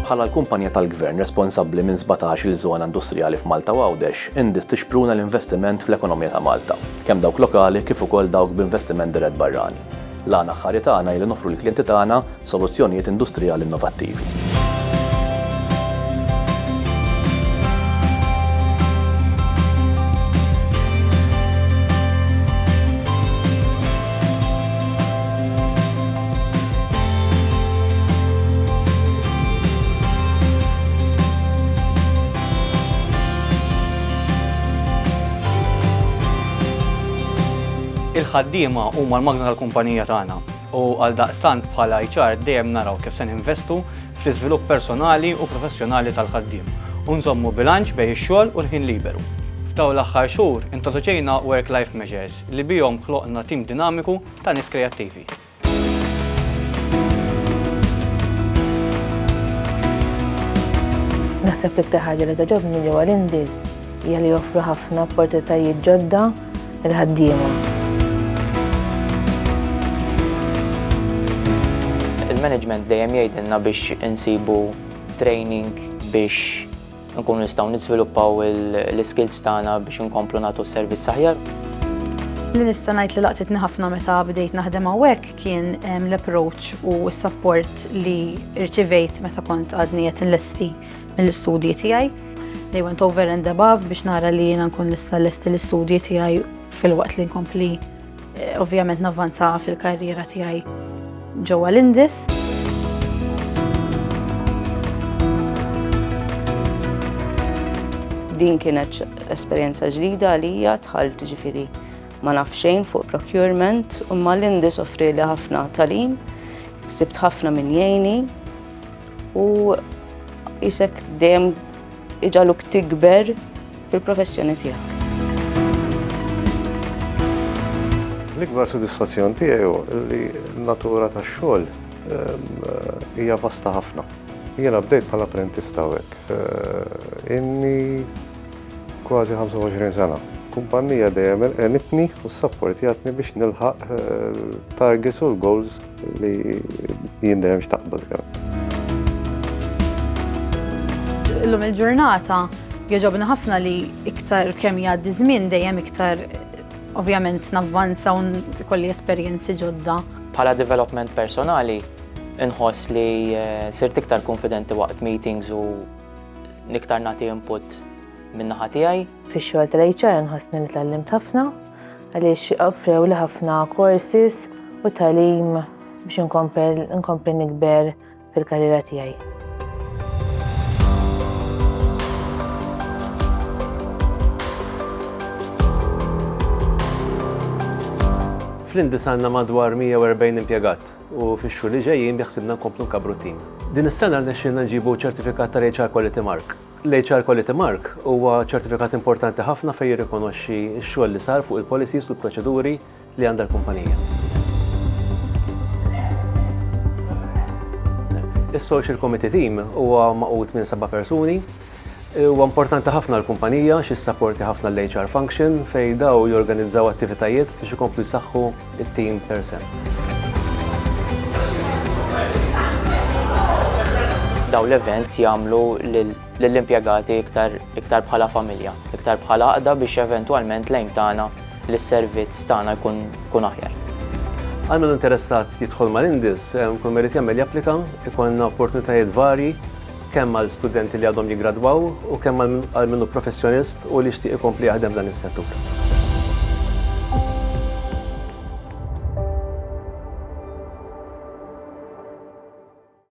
Bħala l-kumpanija tal-Gvern responsabbli minn 17-il żona industrijali f'Malta u Għawdex, Indis tixpruna l-investiment fl-ekonomija ta' Malta, kemm dawk lokali kif ukoll dawk b'investiment dirett barrani. L-għana ħari tagħna li nofru lill-klijenti tagħna soluzzjonijiet industrijali innovattivi. Il-ħaddiema huma l-magna tal-kumpanija tagħna u għal daqstant bħala HR dejjem naraw kif se ninvestu fl-iżvilupp personali u professjonali tal-ħaddiem u nżommu bilanċ bejn ix-xogħol u l-ħin liberu. F'dawn l-aħħar xhur introduċejna work-life measures li bihom ħloqna tim dinamiku ta' nies kreattivi. Naħseb l-iktar ħaġa li tagħġobni ġewwa l-Indis hija li joffru ħafna opportunitajiet ġodda il-ħaddiema. Il-management dejjem jgħidilna biex insibu training biex nkunu nistgħu niżviluppaw l-skills tagħna biex inkomplu nagħtu servizz aħjar. Li nista' ngħid li laqtitni ħafna meta bdejt naħdem hawnhekk kien l-approach u s-support li rċivejt meta kont għadni qed inlesti mill-istudji tiegħi. They went over and above biex nara li jiena nkun nista' nlesti l-istudji tiegħi fil-waqt li nkompli ovvjament navvanza fil-karriera tiegħi ġewwa l-Indis. Din kienet esperjenza ġdida għalija, dħalt ġifieri ma naf xejn fuq procurement u ma l-Indis offrili ħafna tagħlim, sibt ħafna minn jgħini u isek dejjem iġaluk tikber fil-professjoni tiegħek. L-ikbar sodisfazzjon tiegħi li n-natura tax-xogħol hija vasta ħafna. Jiena bdejt bħala apprentista hawnhekk. Inni kważi 25 sena. Kumpanija dejjem għenitni u s-support jagħtni biex nilħaq targets u l-goals li jien dejjem xtaqbel. Illum il-ġurnata jogħġobni ħafna li iktar kemm jgħaddi żmien dejjem iktar ovvjament navvanza u jkolli esperjenzi ġodda. Bħala development personali inħoss li sirt iktar konfidenti waqt meetings u niktar nagħti input min-naħa tiegħi. Fix-xogħol tal-HR nħossni li tgħallimt ħafna għaliex offrew li ħafna courses u tagħlim biex inkompli nikber fil-karriera tiegħi. Fl-Indis għandna madwar 140 impjegat u fix-xhur li ġejjin biħsibna nkomplu nkabru tim. Din is-sena rnexxielna nġibu ċertifikat tal-HR Quality Mark. L-HR Quality Mark huwa ċertifikat importanti ħafna fejn jirrikonoxxi x-xogħol li sar fuq il-policies u l-proċeduri li għandha l-kumpanija. Is-Social Committee Team huwa maqut minn 7 persuni. Huwa importanti ħafna l-kumpanija x'issapporti ħafna l-HR function fejn daw jorganizzaw attivitajiet biex ikomplu jsaħħu it-team per se. Daw l-events jagħmlu lill-impjegati iktar bħala familja, iktar bħala għaqda biex eventwalment lejn tagħna lis-servizz tagħna jkun aħjar. Għal min interessat jidħol mal-Indis, kull merid jagħmel japplika, ikollna opportunitajiet varji kemm għal studenti li għadhom jiggradwaw u kemm għal minnu professjonist u li jixtieq ikompli jaħdem dan is-settur.